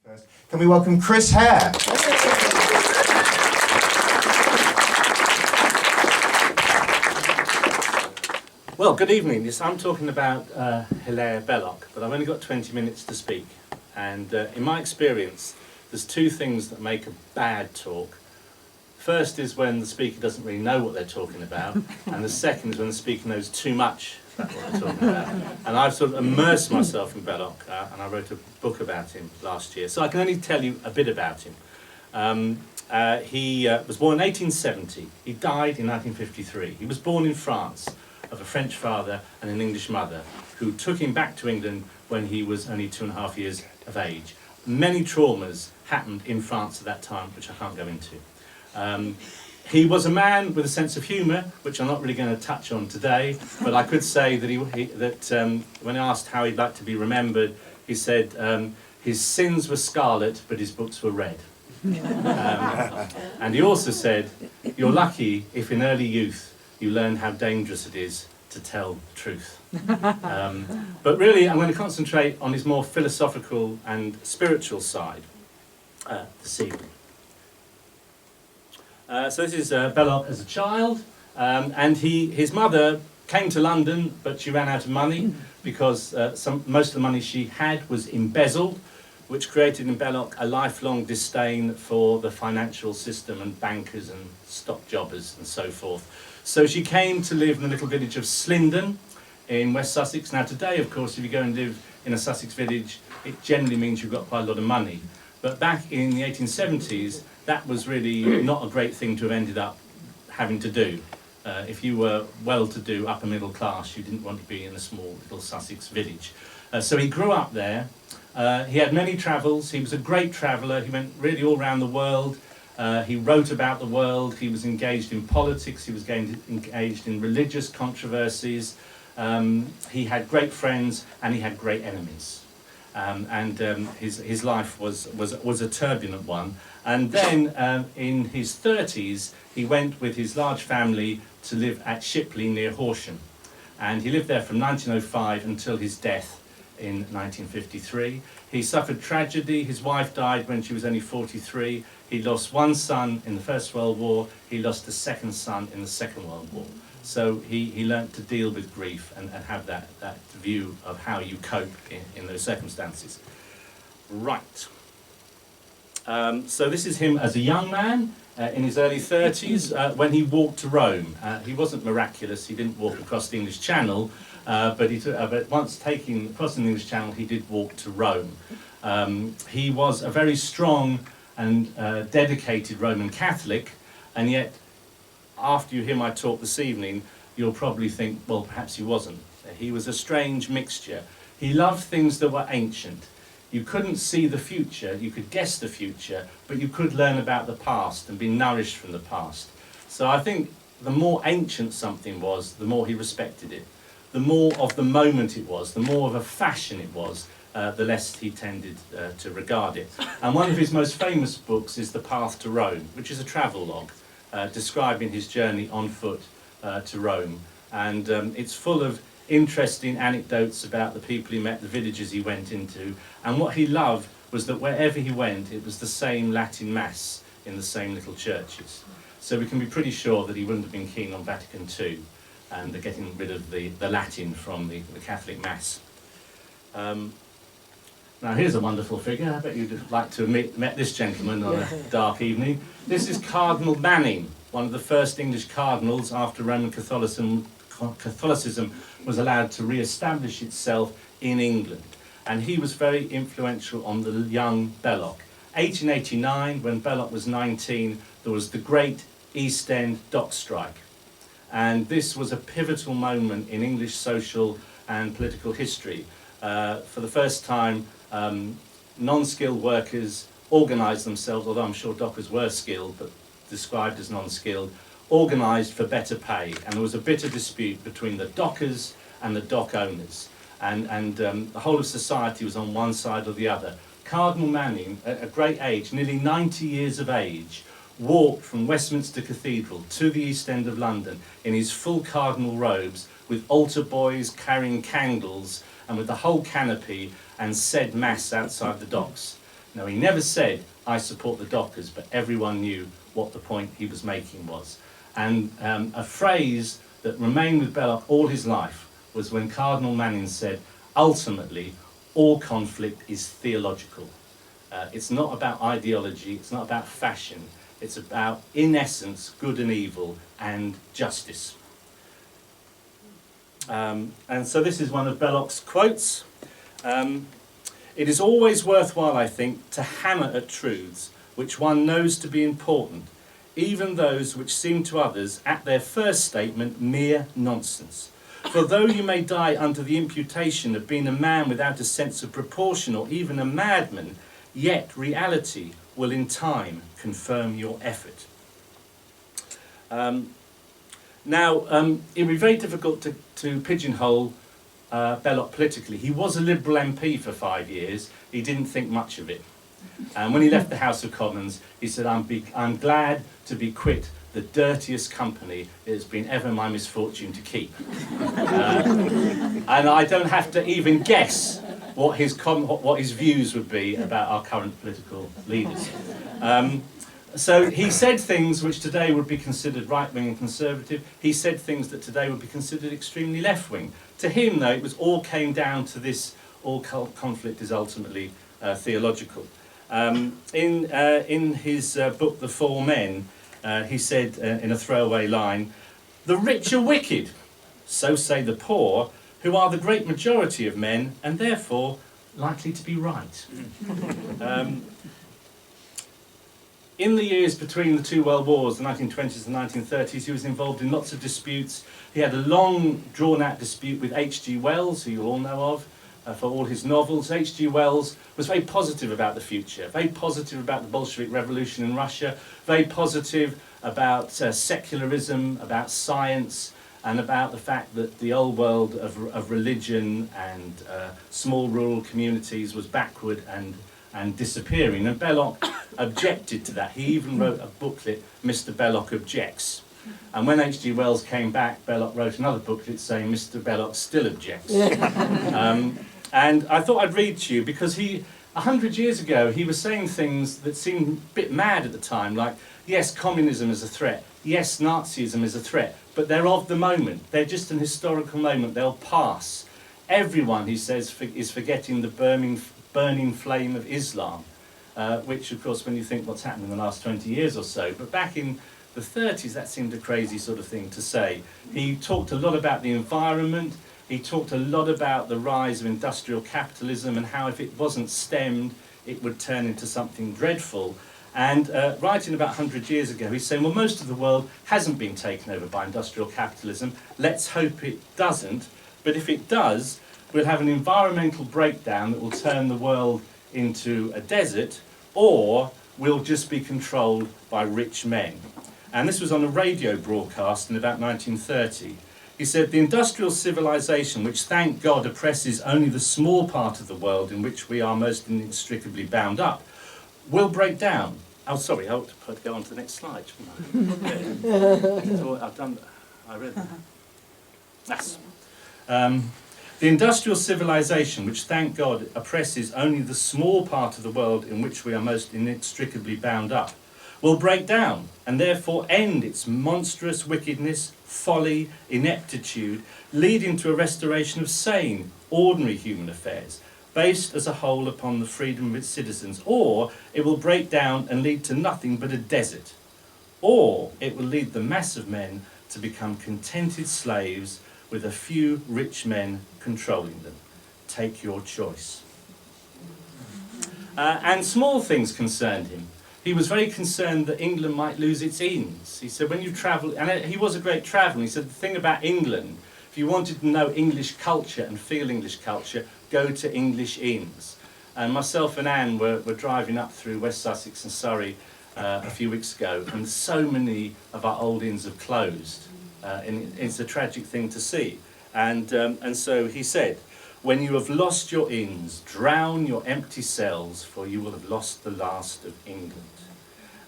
First, can we welcome Chris Hare? Well, good evening. Yes, I'm talking about Hilaire Belloc, but I've only got 20 minutes to speak. And in my experience, there's two things that make a bad talk. First is when the speaker doesn't really know what they're talking about, and the second is when the speaker knows too much about what they're talking about. And I've sort of immersed myself in Belloc, and I wrote a book about him last year, so I can only tell you a bit about him. He was born in 1870. He died in 1953. He was born in France, of a French father and an English mother, who took him back to England when he was only 2.5 years of age. Many traumas happened in France at that time, which I can't go into. He was a man with a sense of humour, which I'm not really going to touch on today, but I could say that when asked how he'd like to be remembered, he said his sins were scarlet, but his books were red. And he also said, "You're lucky if in early youth you learn how dangerous it is to tell the truth." But really, I'm going to concentrate on his more philosophical and spiritual side this evening. So this is Belloc as a child, and his mother came to London, but she ran out of money because most of the money she had was embezzled, which created in Belloc a lifelong disdain for the financial system and bankers and stock jobbers and so forth. So she came to live in the little village of Slindon in West Sussex. Now today, of course, if you go and live in a Sussex village, it generally means you've got quite a lot of money. But back in the 1870s, that was really not a great thing to have ended up having to do. If you were well-to-do, upper middle class, you didn't want to be in a small little Sussex village. So he grew up there. He had many travels. He was a great traveller. He went really all around the world. He wrote about the world. He was engaged in politics. He was engaged in religious controversies. He had great friends and he had great enemies. His life was a turbulent one. And then in his 30s, he went with his large family to live at Shipley near Horsham. And he lived there from 1905 until his death in 1953. He suffered tragedy. His wife died when she was only 43. He lost one son in the First World War. He lost a second son in the Second World War. So he learnt to deal with grief and have that view of how you cope in those circumstances. Right. So this is him as a young man in his early 30s when he walked to Rome. He wasn't miraculous. He didn't walk across the English Channel. But once crossing the English Channel, he did walk to Rome. He was a very strong and dedicated Roman Catholic, and yet, after you hear my talk this evening, you'll probably think, well, perhaps he wasn't. He was a strange mixture. He loved things that were ancient. You couldn't see the future, you could guess the future, but you could learn about the past and be nourished from the past. So I think the more ancient something was, the more he respected it. The more of the moment it was, the more of a fashion it was, the less he tended to regard it. And one of his most famous books is The Path to Rome, which is a travelogue describing his journey on foot to Rome. And it's full of interesting anecdotes about the people he met, the villages he went into. And what he loved was that wherever he went, it was the same Latin Mass in the same little churches. So we can be pretty sure that he wouldn't have been keen on Vatican II and getting rid of the Latin from the Catholic Mass. Now here's a wonderful figure. I bet you'd like to have met this gentleman on a dark evening. This is Cardinal Manning, one of the first English cardinals after Roman Catholicism was allowed to re-establish itself in England. And he was very influential on the young Belloc. 1889, when Belloc was 19, there was the great East End dock strike. And this was a pivotal moment in English social and political history. For the first time, non-skilled workers organised themselves, although I'm sure dockers were skilled, but described as non-skilled, organised for better pay. And there was a bitter dispute between the dockers and the dock owners. And the whole of society was on one side or the other. Cardinal Manning, at a great age, nearly 90 years of age, walked from Westminster Cathedral to the East End of London in his full cardinal robes, with altar boys carrying candles and with the whole canopy, and said mass outside the docks. No, he never said, I support the dockers, but everyone knew what the point he was making was. And a phrase that remained with Belloc all his life was when Cardinal Manning said, ultimately, all conflict is theological. It's not about ideology, it's not about fashion, it's about, in essence, good and evil and justice. And so this is one of Belloc's quotes. It is always worthwhile, I think, to hammer at truths which one knows to be important, even those which seem to others, at their first statement, mere nonsense. For though you may die under the imputation of being a man without a sense of proportion, or even a madman, yet reality will in time confirm your effort. Now, it would be very difficult to pigeonhole Belloc politically. He was a Liberal MP for 5 years. He didn't think much of it. And when he left the House of Commons, he said, I'm glad to be quit the dirtiest company it has been ever my misfortune to keep. And I don't have to even guess what his views would be about our current political leaders. So he said things which today would be considered right-wing and conservative. He said things that today would be considered extremely left-wing. To him, though, it was all came down to this: all conflict is ultimately theological. In his book, The Four Men, he said in a throwaway line, "The rich are wicked, so say the poor, who are the great majority of men, and therefore likely to be right." In the years between the two world wars, the 1920s and 1930s, he was involved in lots of disputes. He had a long, drawn-out dispute with H.G. Wells, who you all know of, for all his novels. H.G. Wells was very positive about the future, very positive about the Bolshevik Revolution in Russia, very positive about secularism, about science, and about the fact that the old world of religion and small rural communities was backward and disappearing. And Belloc objected to that. He even wrote a booklet, Mr. Belloc Objects. And when H.G. Wells came back, Belloc wrote another booklet saying Mr. Belloc still objects. And I thought I'd read to you because 100 years ago, he was saying things that seemed a bit mad at the time, like, yes, communism is a threat, yes, Nazism is a threat, but they're of the moment. They're just an historical moment. They'll pass. Everyone, he says, is forgetting the burning flame of Islam, which, of course, when you think what's happened in the last 20 years or so, but back in the 30s, that seemed a crazy sort of thing to say. He talked a lot about the environment. He talked a lot about the rise of industrial capitalism and how if it wasn't stemmed, it would turn into something dreadful. And writing about 100 years ago, he's saying, well, most of the world hasn't been taken over by industrial capitalism. Let's hope it doesn't. But if it does, we'll have an environmental breakdown that will turn the world into a desert, or we'll just be controlled by rich men. And this was on a radio broadcast in about 1930. He said, the industrial civilization, which thank God oppresses only the small part of the world in which we are most inextricably bound up, will break down. Oh, sorry, I ought to go on to the next slide, shouldn't I? I read that. That's... the industrial civilization, which thank God oppresses only the small part of the world in which we are most inextricably bound up, will break down and therefore end its monstrous wickedness, folly, ineptitude, leading to a restoration of sane, ordinary human affairs, based as a whole upon the freedom of its citizens, or it will break down and lead to nothing but a desert, or it will lead the mass of men to become contented slaves with a few rich men controlling them. Take your choice. And small things concerned him. He was very concerned that England might lose its inns. He said, when you travel, and he was a great traveller, he said, the thing about England, if you wanted to know English culture and feel English culture, go to English inns. And myself and Anne were driving up through West Sussex and Surrey a few weeks ago, and so many of our old inns have closed. And it's a tragic thing to see. And so he said, when you have lost your inns, drown your empty cells, for you will have lost the last of England.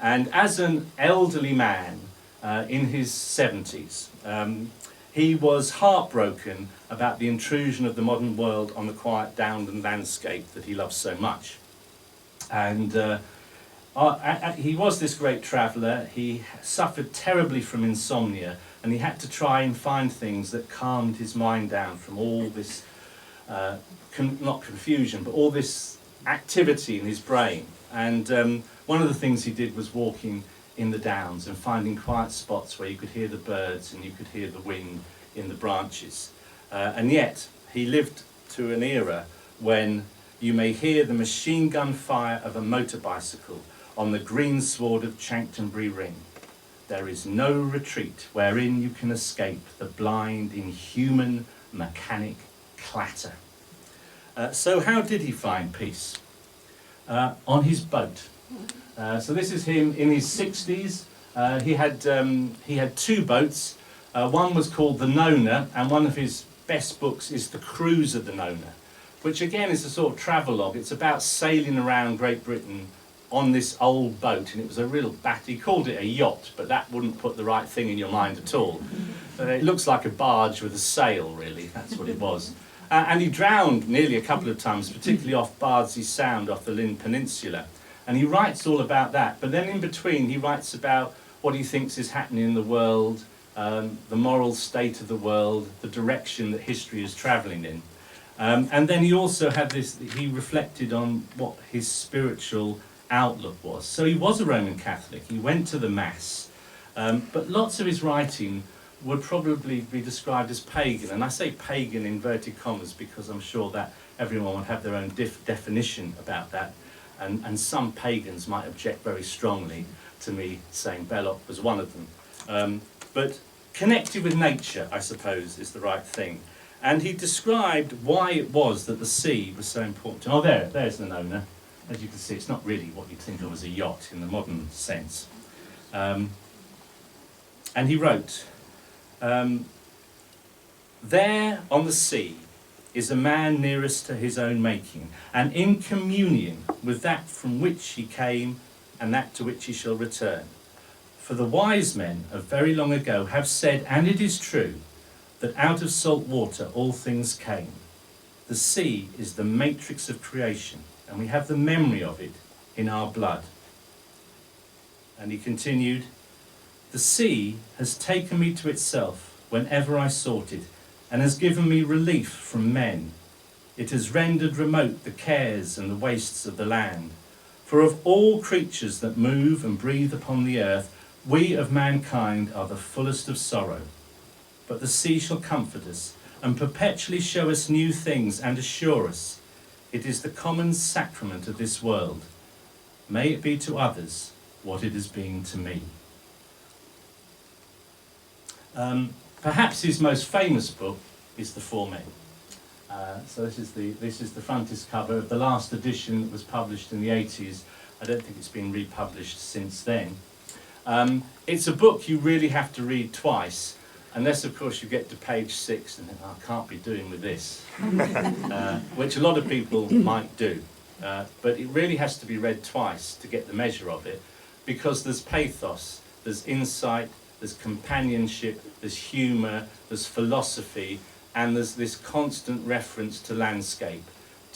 And as an elderly man in his 70s, he was heartbroken about the intrusion of the modern world on the quiet downland landscape that he loves so much. And he was this great traveller. He suffered terribly from insomnia, and he had to try and find things that calmed his mind down from all this, not confusion, but all this activity in his brain. And one of the things he did was walking in the downs and finding quiet spots where you could hear the birds and you could hear the wind in the branches. And yet, he lived to an era when you may hear the machine gun fire of a motor bicycle on the green sward of Chanctonbury Ring. There is no retreat wherein you can escape the blind, inhuman, mechanic clatter. So how did he find peace? On his boat. So this is him in his 60s. He had two boats. One was called the Nona, and one of his best books is The Cruise of the Nona, which again is a sort of travelogue. It's about sailing around Great Britain on this old boat, and it was a real he called it a yacht, but that wouldn't put the right thing in your mind at all. It looks like a barge with a sail, really. That's what it was. And he drowned nearly a couple of times, particularly off Bardsey Sound, off the Lynn Peninsula. And he writes all about that. But then in between, he writes about what he thinks is happening in the world, the moral state of the world, the direction that history is travelling in. And then he also had this, he reflected on what his spiritual outlook was. So he was a Roman Catholic, he went to the Mass, but lots of his writing would probably be described as pagan. And I say pagan in inverted commas because I'm sure that everyone would have their own definition about that. And some pagans might object very strongly to me saying Belloc was one of them. But connected with nature, I suppose, is the right thing. And he described why it was that the sea was so important. Oh, there's the Nona. As you can see, it's not really what you'd think of as a yacht in the modern sense. And he wrote, there on the sea is a man nearest to his own making, and in communion with that from which he came and that to which he shall return. For the wise men of very long ago have said, and it is true, that out of salt water all things came. The sea is the matrix of creation, and we have the memory of it in our blood. And he continued, the sea has taken me to itself whenever I sought it, and has given me relief from men. It has rendered remote the cares and the wastes of the land. For of all creatures that move and breathe upon the earth, we of mankind are the fullest of sorrow. But the sea shall comfort us, and perpetually show us new things, and assure us, it is the common sacrament of this world. May it be to others what it has been to me. Perhaps his most famous book is The Four Men. So this is the frontispiece cover of the last edition that was published in the 80s. I don't think it's been republished since then. It's a book you really have to read twice, unless of course you get to page 6 and think, oh, I can't be doing with this, which a lot of people might do. But it really has to be read twice to get the measure of it, because there's pathos, there's insight, there's companionship, there's humour, there's philosophy, and there's this constant reference to landscape,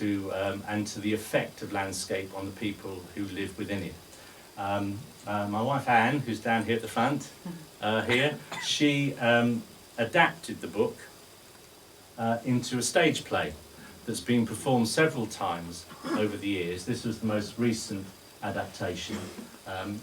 and to the effect of landscape on the people who live within it. My wife Anne, who's down here at the front, here, she adapted the book into a stage play that's been performed several times over the years. This was the most recent adaptation,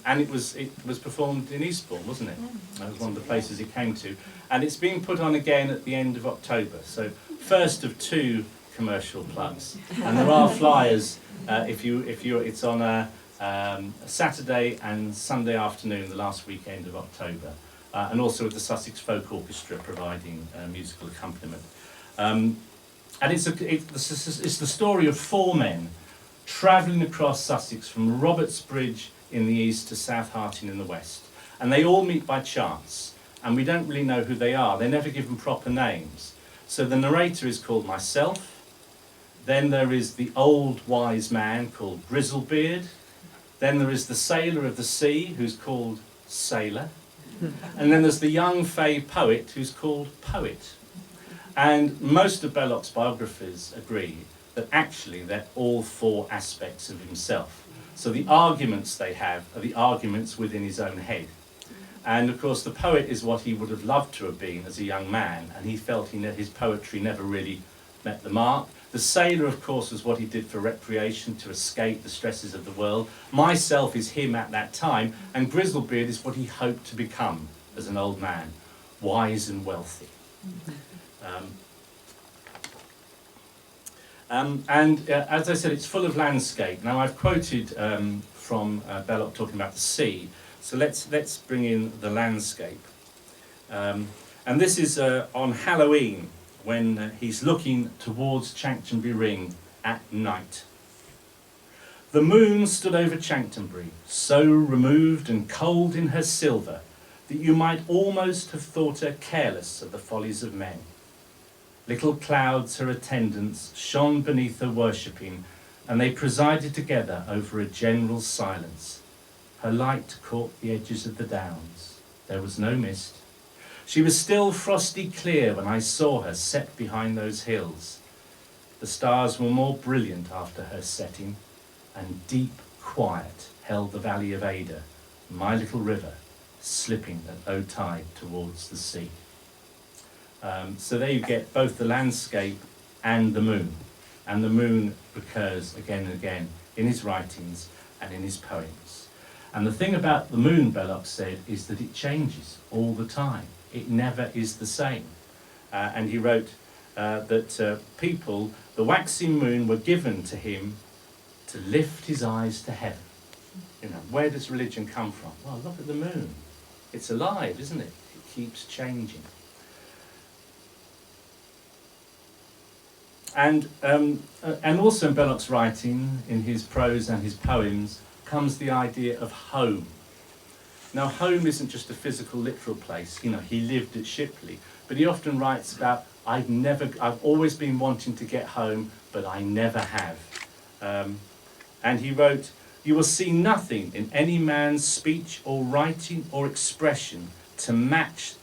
and it was performed in Eastbourne, wasn't it? That was one of the places it came to, and it's being put on again at the end of October. So first of 2 commercial plugs, and there are flyers. It's on a Saturday and Sunday afternoon, the last weekend of October, and also with the Sussex Folk Orchestra providing musical accompaniment. And it's the story of 4 men travelling across Sussex from Robertsbridge in the east to South Harting in the west. And they all meet by chance, and we don't really know who they are. They're never given proper names. So the narrator is called myself, then there is the old wise man called Grizzlebeard, then there is the sailor of the sea who's called Sailor, and then there's the young fey poet who's called Poet. And most of Belloc's biographers agree that actually they're all four aspects of himself. So the arguments they have are the arguments within his own head. And of course the poet is what he would have loved to have been as a young man, and he felt his poetry never really met the mark. The sailor, of course, was what he did for recreation, to escape the stresses of the world. Myself is him at that time, and Grizzlebeard is what he hoped to become as an old man, wise and wealthy. As I said, it's full of landscape. Now I've quoted from Belloc talking about the sea, so let's bring in the landscape. And this is on Halloween, when he's looking towards Chanctonbury Ring at night. The moon stood over Chanctonbury, so removed and cold in her silver that you might almost have thought her careless of the follies of men. Little clouds, her attendants, shone beneath her worshipping, and they presided together over a general silence. Her light caught the edges of the downs. There was no mist. She was still frosty clear when I saw her set behind those hills. The stars were more brilliant after her setting, and deep quiet held the valley of Ada, my little river, slipping at low tide towards the sea. So there you get both the landscape and the moon recurs again and again in his writings and in his poems. And the thing about the moon, Belloc said, is that it changes all the time. It never is the same. And he wrote that the waxing moon were given to him to lift his eyes to heaven. You know, where does religion come from? Well, look at the moon. It's alive, isn't it? It keeps changing. And also in Belloc's writing, in his prose and his poems, comes the idea of home. Now, home isn't just a physical, literal place. You know, he lived at Shipley, but he often writes about, I've always been wanting to get home, but I never have. And he wrote, you will see nothing in any man's speech or writing or expression to match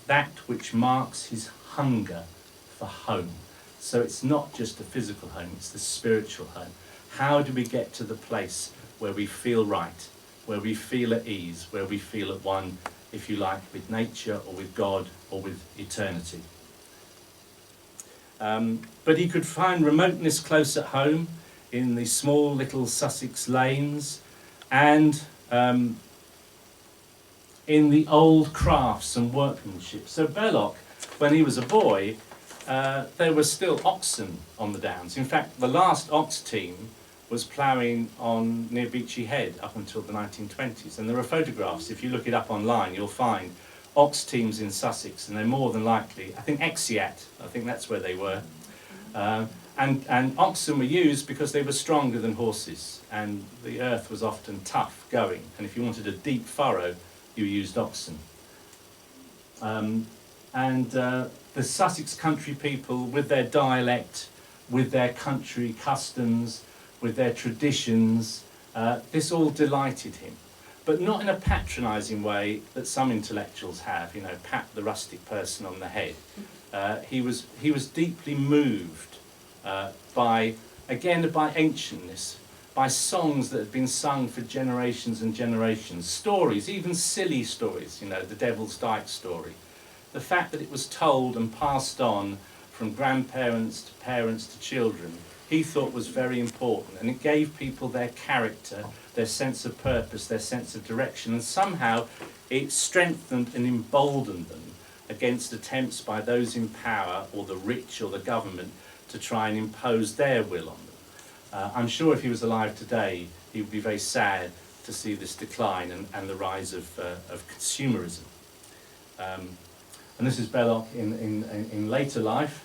that which marks his hunger for home. So it's not just a physical home, it's the spiritual home. How do we get to the place where we feel right, where we feel at ease, where we feel at one, if you like, with nature or with God or with eternity? But he could find remoteness close at home in the small little Sussex lanes and in the old crafts and workmanship. So Belloc, when he was a boy, there were still oxen on the downs. In fact, the last ox team was ploughing on near Beachy Head up until the 1920s. And there are photographs, if you look it up online, you'll find ox teams in Sussex, and they're more than likely, I think Exeat, I think that's where they were. And oxen were used because they were stronger than horses, and the earth was often tough going, and if you wanted a deep furrow, you used oxen. The Sussex country people, with their dialect, with their country customs, with their traditions, this all delighted him. But not in a patronising way that some intellectuals have, you know, pat the rustic person on the head. He was deeply moved by ancientness, by songs that had been sung for generations and generations, stories, even silly stories, you know, the Devil's Dyke story. The fact that it was told and passed on from grandparents to parents to children, he thought was very important, and it gave people their character, their sense of purpose, their sense of direction, and somehow it strengthened and emboldened them against attempts by those in power or the rich or the government to try and impose their will on them. I'm sure if he was alive today, he would be very sad to see this decline and the rise of consumerism. And this is Belloc in later life.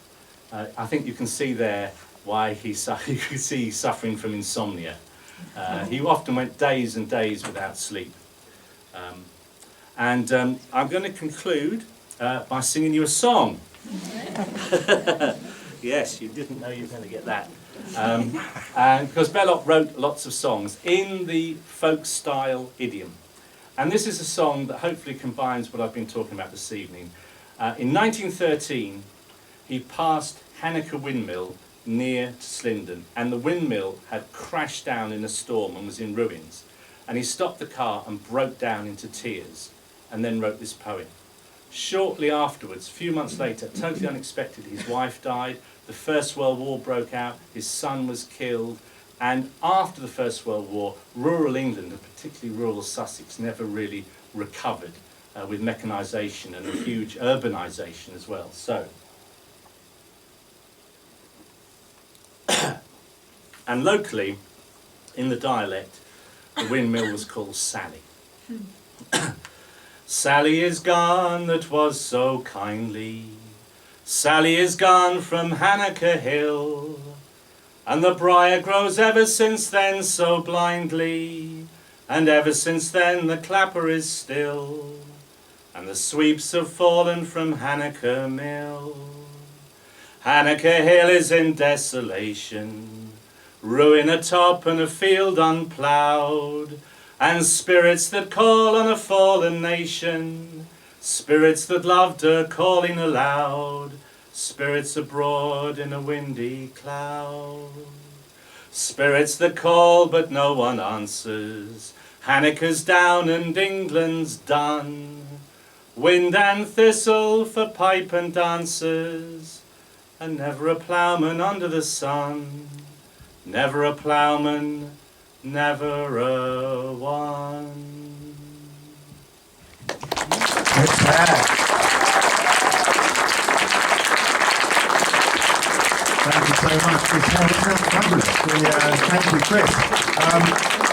I think you can see there why you can see he's suffering from insomnia. He often went days and days without sleep. I'm going to conclude by singing you a song. Yes, you didn't know you were going to get that. And because Belloc wrote lots of songs in the folk style idiom. And this is a song that hopefully combines what I've been talking about this evening. In 1913, he passed Hanukkah Windmill near to Slindon, and the windmill had crashed down in a storm and was in ruins. And he stopped the car and broke down into tears, and then wrote this poem. Shortly afterwards, a few months later, totally unexpected, his wife died, the First World War broke out, his son was killed, and after the First World War, rural England, and particularly rural Sussex, never really recovered with mechanisation and a huge urbanisation as well. So, and locally, in the dialect, the windmill was called Sally. Sally is gone that was so kindly, Sally is gone from Hare Hill, and the briar grows ever since then so blindly, and ever since then the clapper is still, and the sweeps have fallen from Hare Mill. Hare Hill is in desolation, ruin atop and a field unploughed, and spirits that call on a fallen nation, spirits that loved her calling aloud, spirits abroad in a windy cloud. Spirits that call but no one answers, Hanukkah's down and England's done. Wind and thistle for pipe and dancers, and never a ploughman under the sun, never a ploughman, never a one. Chris Hare. Thank you so much, Chris Hare. Thank you, Chris.